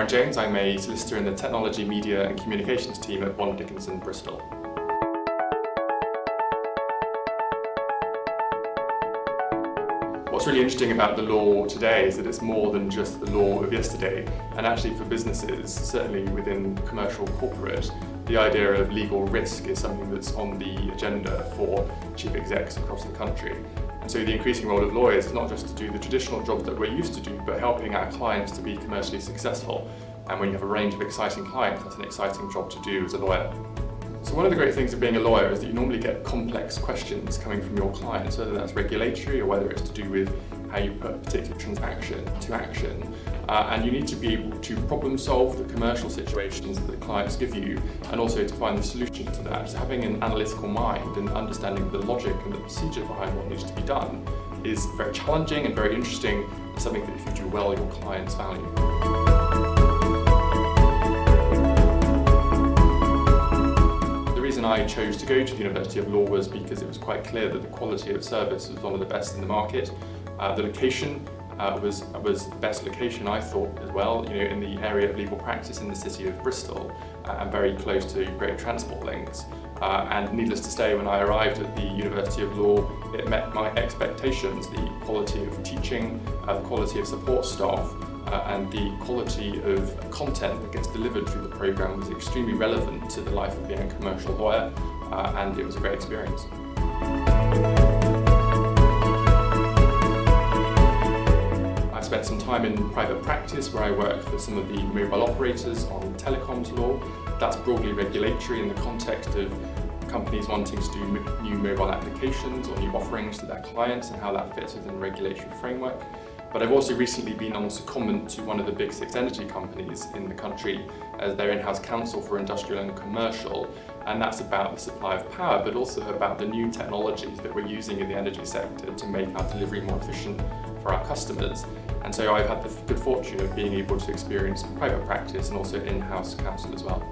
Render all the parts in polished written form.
Aaron James. I'm a solicitor in the Technology, Media and Communications team at Bond Dickinson, Bristol. What's really interesting about the law today is that it's more than just the law of yesterday, and actually for businesses, certainly within commercial corporate, the idea of legal risk is something that's on the agenda for chief execs across the country. And so the increasing role of lawyers is not just to do the traditional job that we're used to do, but helping our clients to be commercially successful. And when you have a range of exciting clients, that's an exciting job to do as a lawyer. So one of the great things of being a lawyer is that you normally get complex questions coming from your clients, whether that's regulatory or whether it's to do with how you put a particular transaction to action. And you need to be able to problem solve the commercial situations that the clients give you, and also to find the solution to that. So having an analytical mind and understanding the logic and the procedure behind what needs to be done is very challenging and very interesting, something that if you do well, your clients value. The reason I chose to go to the University of Law was because it was quite clear that the quality of service was one of the best in the market. The location was the best location, I thought, as well, in the area of legal practice in the city of Bristol, and very close to great transport links. And needless to say, when I arrived at the University of Law, it met my expectations. The quality of teaching, the quality of support staff, and the quality of content that gets delivered through the programme was extremely relevant to the life of being a commercial lawyer, and it was a great experience. I spent some time in private practice where I worked for some of the mobile operators on telecoms law. That's broadly regulatory in the context of companies wanting to do new mobile applications or new offerings to their clients and how that fits within a regulatory framework. But I've also recently been on secondment to one of the big 6 energy companies in the country as their in-house counsel for industrial and commercial, and that's about the supply of power, but also about the new technologies that we're using in the energy sector to make our delivery more efficient for our customers. And so I've had the good fortune of being able to experience private practice and also in-house counsel as well.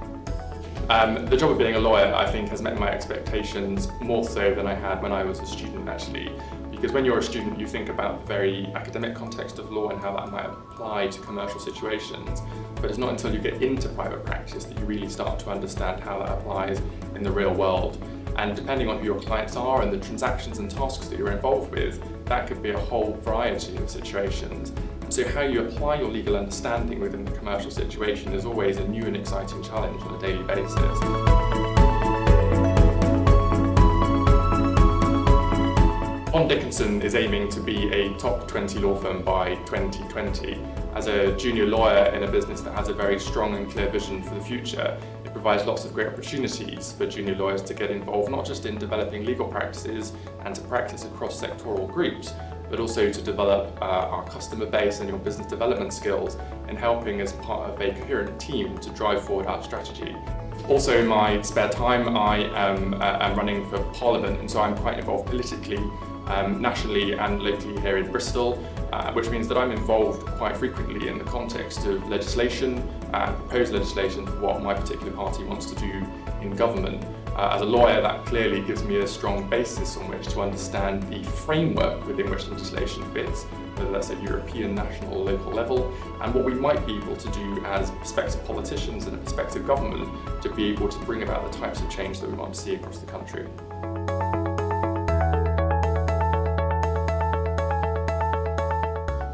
The job of being a lawyer, I think, has met my expectations more so than I had when I was a student, actually. Because when you're a student, you think about the very academic context of law and how that might apply to commercial situations. But it's not until you get into private practice that you really start to understand how that applies in the real world. And depending on who your clients are and the transactions and tasks that you're involved with, that could be a whole variety of situations. So how you apply your legal understanding within the commercial situation is always a new and exciting challenge on a daily basis. Bond Dickinson is aiming to be a top 20 law firm by 2020. As a junior lawyer in a business that has a very strong and clear vision for the future, it provides lots of great opportunities for junior lawyers to get involved, not just in developing legal practices and to practice across sectoral groups, but also to develop our customer base and your business development skills in helping as part of a coherent team to drive forward our strategy. Also, in my spare time, I am running for Parliament, and so I'm quite involved politically, nationally and locally here in Bristol, which means that I'm involved quite frequently in the context of legislation and proposed legislation for what my particular party wants to do in government. As a lawyer, that clearly gives me a strong basis on which to understand the framework within which legislation fits, whether that's at European, national or local level, and what we might be able to do as prospective politicians and a prospective government to be able to bring about the types of change that we want to see across the country.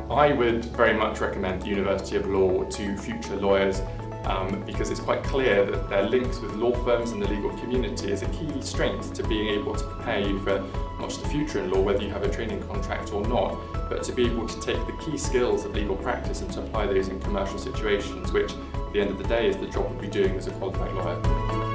I would very much recommend the University of Law to future lawyers because it's quite clear that their links with law firms and the legal community is a key strength to being able to prepare you for not just the future in law, whether you have a training contract or not, but to be able to take the key skills of legal practice and to apply those in commercial situations, which at the end of the day is the job we'll be doing as a qualified lawyer.